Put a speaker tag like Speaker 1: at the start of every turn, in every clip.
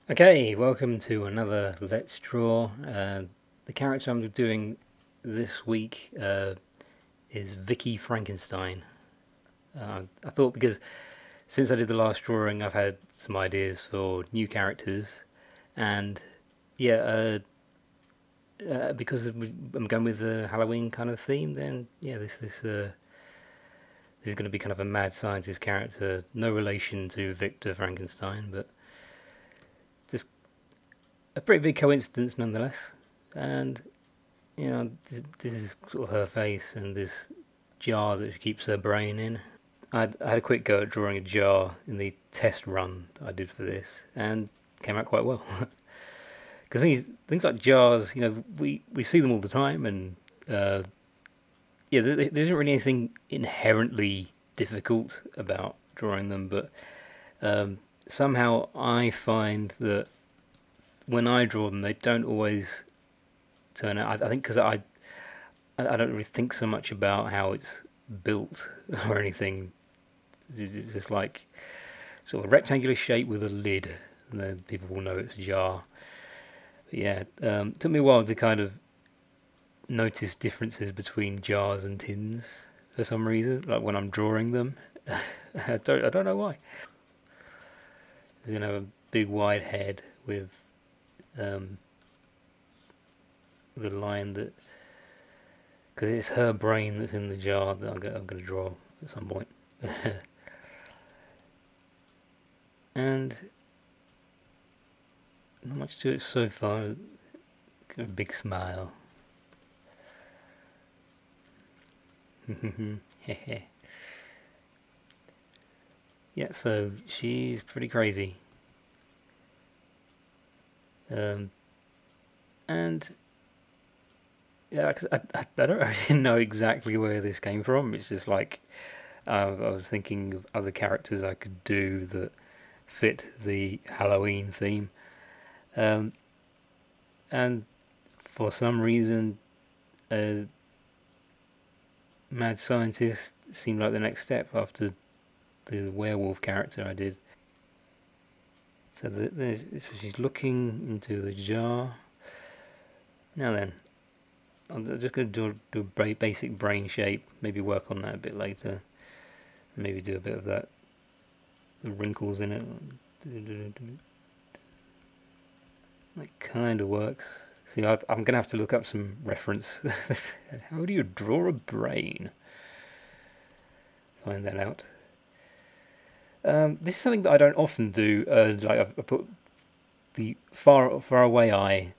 Speaker 1: Okay, welcome to another Let's Draw. The character I'm doing this week is Vicky Frankenstein. I thought because since I did the last drawing, I've had some ideas for new characters, and yeah, because I'm going with the Halloween kind of theme, then yeah, this is going to be kind of a mad scientist character, no relation to Victor Frankenstein, but just a pretty big coincidence nonetheless. And this is sort of her face and this jar that she keeps her brain in. I had a quick go at drawing a jar in the test run that I did for this, and came out quite well. Because things like jars, we see them all the time, and yeah, there isn't really anything inherently difficult about drawing them, but somehow I find that when I draw them, they don't always turn out. I think because I don't really think so much about how it's built or anything. It's just like sort of a rectangular shape with a lid, and then people will know it's a jar. But yeah, it took me a while to kind of notice differences between jars and tins for some reason. Like when I'm drawing them, I don't know why. A big wide head with um, the line that, because it's her brain that's in the jar that I'm going to draw at some point. And not much to it so far. Got a big smile. Yeah, so she's pretty crazy. And yeah, I don't really know exactly where this came from. It's just like I was thinking of other characters I could do that fit the Halloween theme. Um, and for some reason, Mad Scientist seemed like the next step after the werewolf character I did. So she's looking into the jar. Now then, I'm just going to do a basic brain shape, maybe work on that a bit later. Maybe do a bit of that, the wrinkles in it. That kind of works. See, I'm going to have to look up some reference. How do you draw a brain? Find that out. This is something that I don't often do. Like I put the far away eye.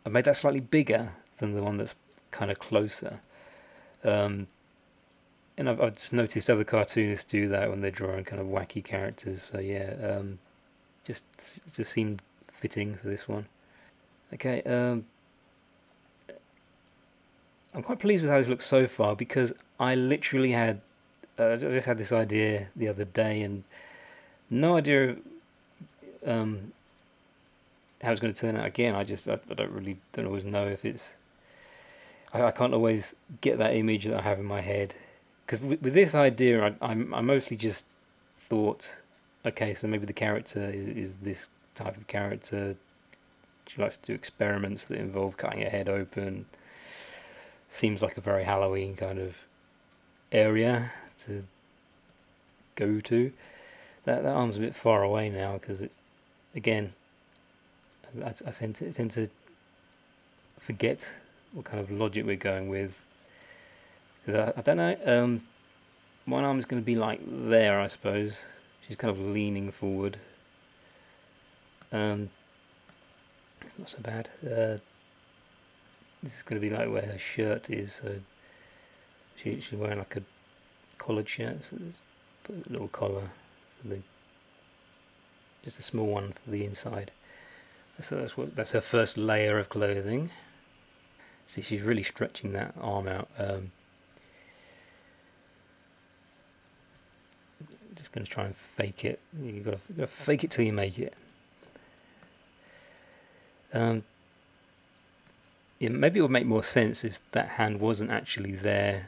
Speaker 1: I made that slightly bigger than the one that's kind of closer. And I've just noticed other cartoonists do that when they're drawing kind of wacky characters. So yeah, just seemed fitting for this one. Okay, I'm quite pleased with how this looks so far because I literally had I just had this idea the other day and no idea how it's going to turn out again. I don't always know if it's I can't always get that image that I have in my head because with this idea I mostly just thought, okay, so maybe the character is this type of character. She likes to do experiments that involve cutting her head open. Seems like a very Halloween kind of area to go to. That arm's a bit far away now because again, I tend to forget what kind of logic we're going with. Because I don't know, one arm is going to be like there, I suppose. She's kind of leaning forward. It's not so bad. This is going to be like where her shirt is. So she's wearing like a collared shirt. So there's put a little collar for just a small one for the inside. So that's her first layer of clothing. See, she's really stretching that arm out. Just going to try and fake it. You've got to fake it till you make it. Yeah, maybe it would make more sense if that hand wasn't actually there.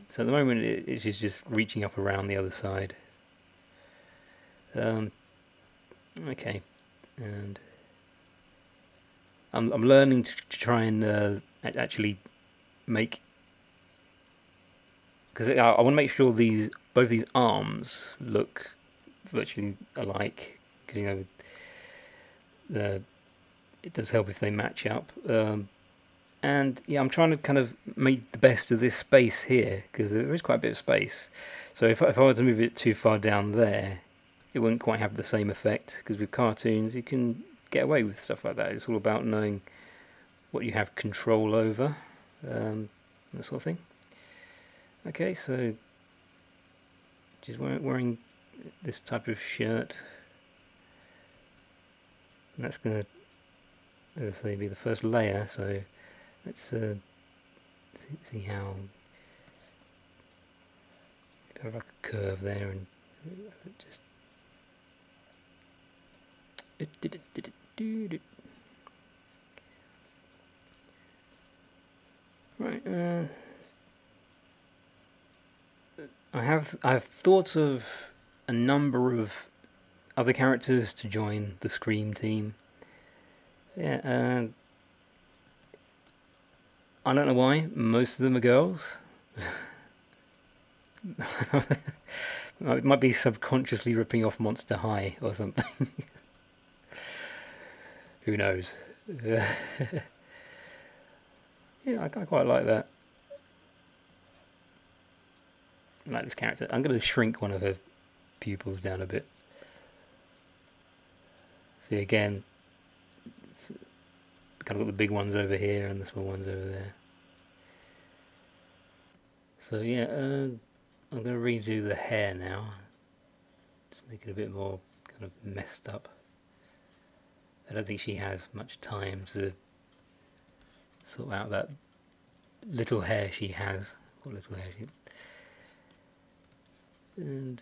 Speaker 1: So at the moment she's just reaching up around the other side. Um, okay, and I'm learning to try and actually make, because I want to make sure both these arms look virtually alike, because it does help if they match up. And yeah, I'm trying to kind of make the best of this space here, because there is quite a bit of space. So if I were to move it too far down there, it wouldn't quite have the same effect, because with cartoons you can get away with stuff like that. It's all about knowing what you have control over, that sort of thing. Okay, so she's wearing this type of shirt, and that's going to, as I say, be the first layer. So let's see how have like a curve there, and just right. I have thoughts of a number of other characters to join the Scream team. Yeah, I don't know why. Most of them are girls. It might be subconsciously ripping off Monster High or something. Who knows? Yeah, I quite like that. I like this character. I'm going to shrink one of her pupils down a bit. See, again, it's kind of got the big ones over here and the small ones over there. So yeah, I'm going to redo the hair now. Just make it a bit more kind of messed up. I don't think she has much time to sort out that little hair she has. What little hair she... And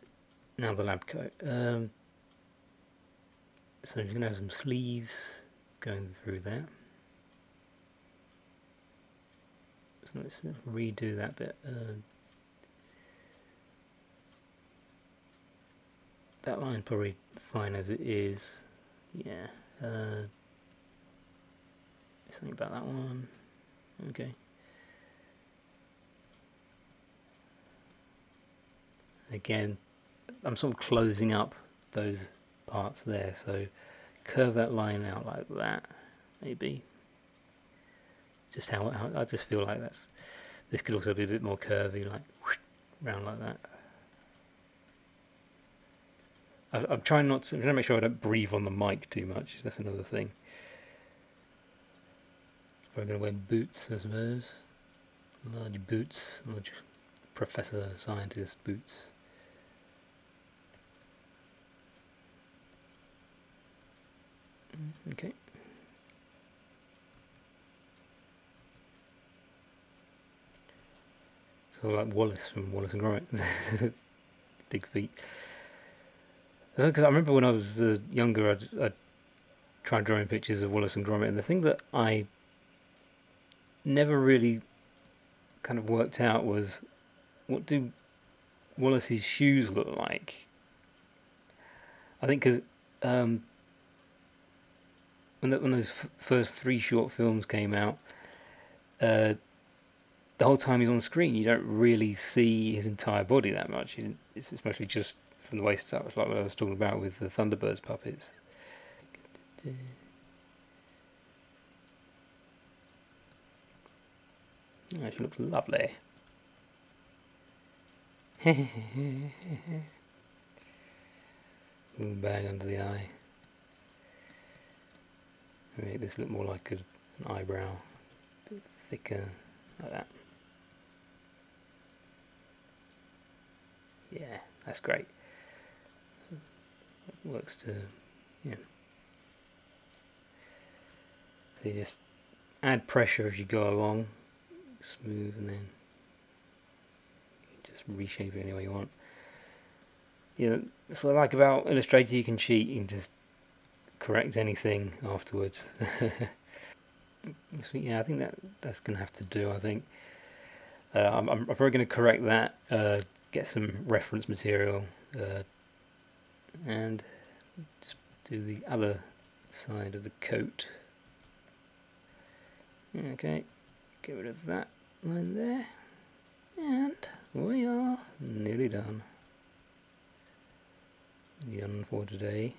Speaker 1: now the lab coat. So she's going to have some sleeves going through that. So let's redo that bit. That line's probably fine as it is. Yeah. Something about that one. Okay. Again, I'm sort of closing up those parts there, so curve that line out like that, maybe. Just how I just feel like this could also be a bit more curvy, like whoosh, round like that. I'm trying not to. I'm trying to make sure I don't breathe on the mic too much. That's another thing. Probably going to wear boots, I suppose. Large boots, large professor scientist boots. Okay. So like Wallace from Wallace and Gromit. Big feet. Because I remember when I was younger, I'd tried drawing pictures of Wallace and Gromit, and the thing that I never really kind of worked out was, what do Wallace's shoes look like? I think because when those first 3 short films came out, the whole time he's on screen, you don't really see his entire body that much. It's especially just from the waist up. It's like what I was talking about with the Thunderbirds puppets. Oh, she looks lovely. Little bag under the eye. Make this look more like an eyebrow, a bit thicker, like that. Yeah, that's great. It works to, yeah. So you just add pressure as you go along, smooth, and then you just reshape it any way you want. Yeah, that's what I like about Illustrator. You can cheat, you can just correct anything afterwards. Yeah, I think that's going to have to do. I think I'm probably going to correct that, get some reference material, and just do the other side of the coat. Okay, get rid of that line there, and we are nearly done. Done for today.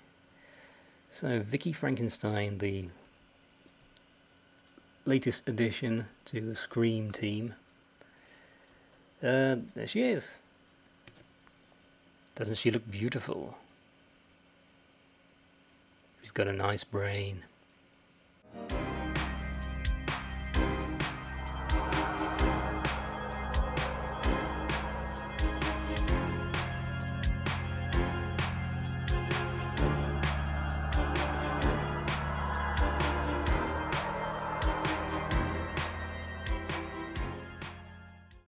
Speaker 1: So Vicky Frankenstein, the latest addition to the Scream team. There she is. Doesn't she look beautiful? She's got a nice brain.